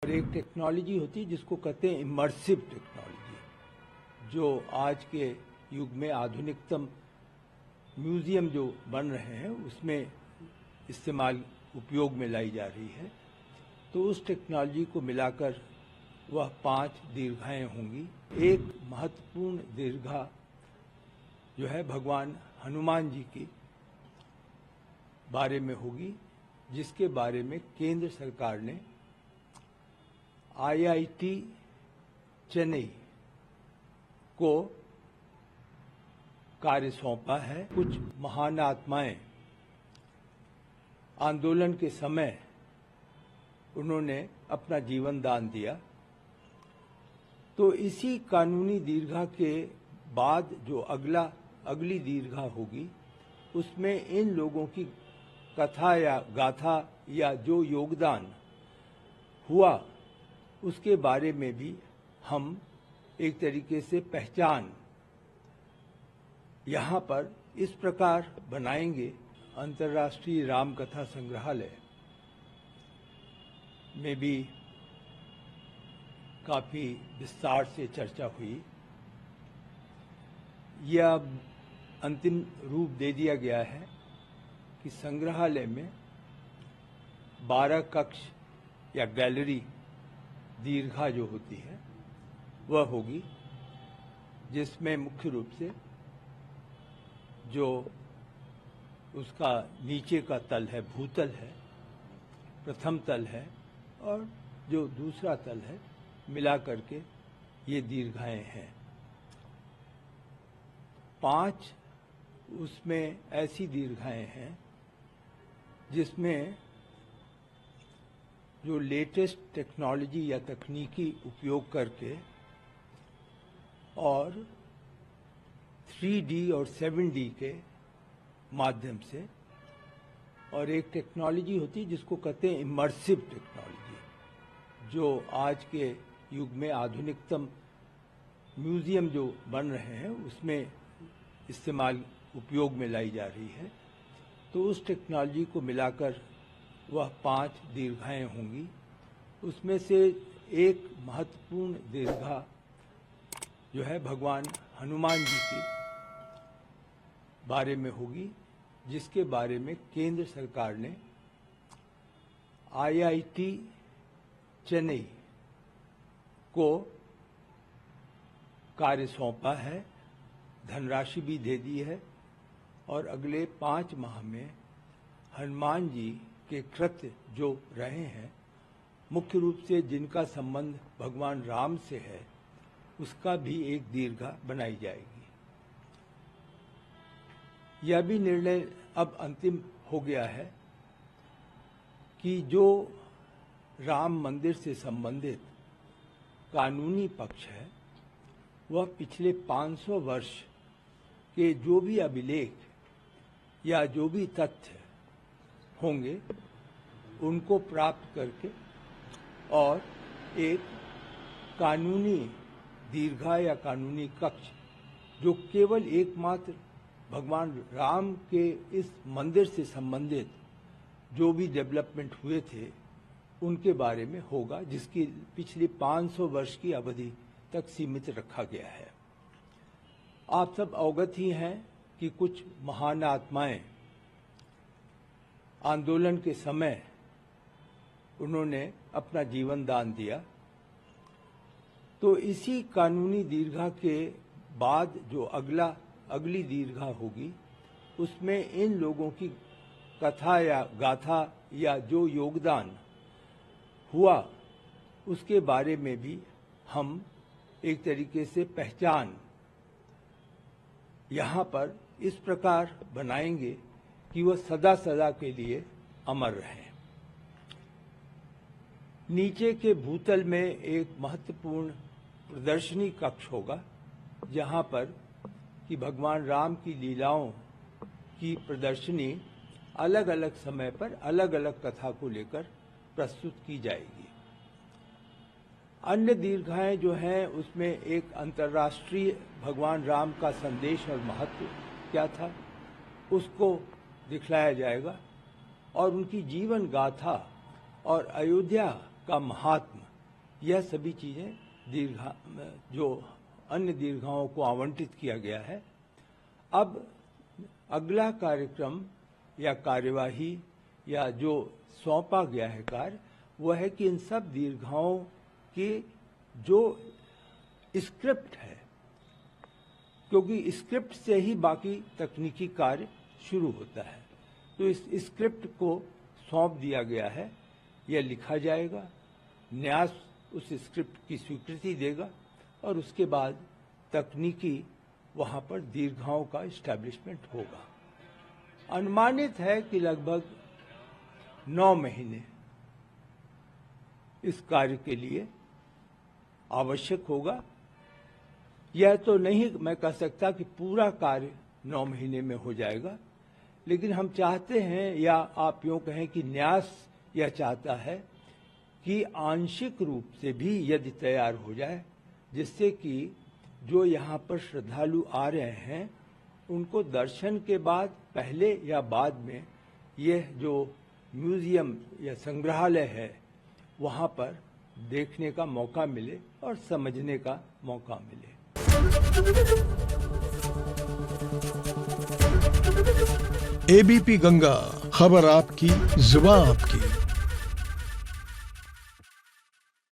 और एक टेक्नोलॉजी होती है जिसको कहते हैं इमर्सिव टेक्नोलॉजी, जो आज के युग में आधुनिकतम म्यूजियम जो बन रहे हैं उसमें इस्तेमाल उपयोग में लाई जा रही है। तो उस टेक्नोलॉजी को मिलाकर वह 5 दीर्घाएं होंगी। एक महत्वपूर्ण दीर्घा जो है भगवान हनुमान जी के बारे में होगी, जिसके बारे में केंद्र सरकार ने IIT चेन्नई को कार्य सौंपा है। कुछ महान आत्माएं आंदोलन के समय उन्होंने अपना जीवन दान दिया। तो इसी कानूनी दीर्घा के बाद जो अगली दीर्घा होगी, उसमें इन लोगों की कथा या गाथा या जो योगदान हुआ उसके बारे में भी हम एक तरीके से पहचान यहाँ पर इस प्रकार बनाएंगे। अंतर्राष्ट्रीय राम कथा संग्रहालय में भी काफी विस्तार से चर्चा हुई। यह अंतिम रूप दे दिया गया है कि संग्रहालय में 12 कक्ष या गैलरी दीर्घा जो होती है वह होगी, जिसमें मुख्य रूप से जो उसका नीचे का तल है, भूतल है, प्रथम तल है और जो दूसरा तल है, मिला करके ये दीर्घाएं हैं। 5 उसमें ऐसी दीर्घाएं हैं जिसमें जो लेटेस्ट टेक्नोलॉजी या तकनीकी उपयोग करके और 3D और 7D के माध्यम से, और एक टेक्नोलॉजी होती है जिसको कहते हैं इमर्सिव टेक्नोलॉजी, जो आज के युग में आधुनिकतम म्यूजियम जो बन रहे हैं उसमें इस्तेमाल उपयोग में लाई जा रही है। तो उस टेक्नोलॉजी को मिलाकर वह 5 दीर्घाएं होंगी। उसमें से एक महत्वपूर्ण दीर्घा जो है भगवान हनुमान जी के बारे में होगी, जिसके बारे में केंद्र सरकार ने IIT चेन्नई को कार्य सौंपा है, धनराशि भी दे दी है और अगले 5 माह में हनुमान जी के कृत्य जो रहे हैं, मुख्य रूप से जिनका संबंध भगवान राम से है, उसका भी एक दीर्घा बनाई जाएगी। यह भी निर्णय अब अंतिम हो गया है कि जो राम मंदिर से संबंधित कानूनी पक्ष है, वह पिछले 500 वर्ष के जो भी अभिलेख या जो भी तथ्य होंगे उनको प्राप्त करके और एक कानूनी दीर्घा या कानूनी कक्ष जो केवल एकमात्र भगवान राम के इस मंदिर से संबंधित जो भी डेवलपमेंट हुए थे उनके बारे में होगा, जिसकी पिछली 500 वर्ष की अवधि तक सीमित रखा गया है। आप सब अवगत ही हैं कि कुछ महान आत्माएं आंदोलन के समय उन्होंने अपना जीवन दान दिया। तो इसी कानूनी दीर्घा के बाद जो अगली दीर्घा होगी, उसमें इन लोगों की कथा या गाथा या जो योगदान हुआ उसके बारे में भी हम एक तरीके से पहचान यहाँ पर इस प्रकार बनाएंगे कि वह सदा सदा के लिए अमर रहे। नीचे के भूतल में एक महत्वपूर्ण प्रदर्शनी कक्ष होगा, जहाँ पर कि भगवान राम की लीलाओं की प्रदर्शनी अलग अलग समय पर अलग अलग कथा को लेकर प्रस्तुत की जाएगी। अन्य दीर्घाएं जो हैं उसमें एक अंतर्राष्ट्रीय भगवान राम का संदेश और महत्व क्या था उसको दिखलाया जाएगा, और उनकी जीवन गाथा और अयोध्या का महात्म यह सभी चीजें जो अन्य दीर्घाओं को आवंटित किया गया है। अब अगला कार्यक्रम या कार्यवाही या जो सौंपा गया है कार्य, वह है कि इन सब दीर्घाओं की जो स्क्रिप्ट है, क्योंकि स्क्रिप्ट से ही बाकी तकनीकी कार्य शुरू होता है, तो इस स्क्रिप्ट को सौंप दिया गया है। यह लिखा जाएगा, न्यास उस स्क्रिप्ट की स्वीकृति देगा और उसके बाद तकनीकी वहां पर दीर्घाओं का इस्टेब्लिशमेंट होगा। अनुमानित है कि लगभग 9 महीने इस कार्य के लिए आवश्यक होगा। यह तो नहीं मैं कह सकता कि पूरा कार्य 9 महीने में हो जाएगा, लेकिन हम चाहते हैं, या आप यूं कहें कि न्यास यह चाहता है कि आंशिक रूप से भी यदि तैयार हो जाए, जिससे कि जो यहाँ पर श्रद्धालु आ रहे हैं उनको दर्शन के बाद पहले या बाद में यह जो म्यूजियम या संग्रहालय है वहाँ पर देखने का मौका मिले और समझने का मौका मिले। एबीपी गंगा, खबर आपकी, जुबान आपकी।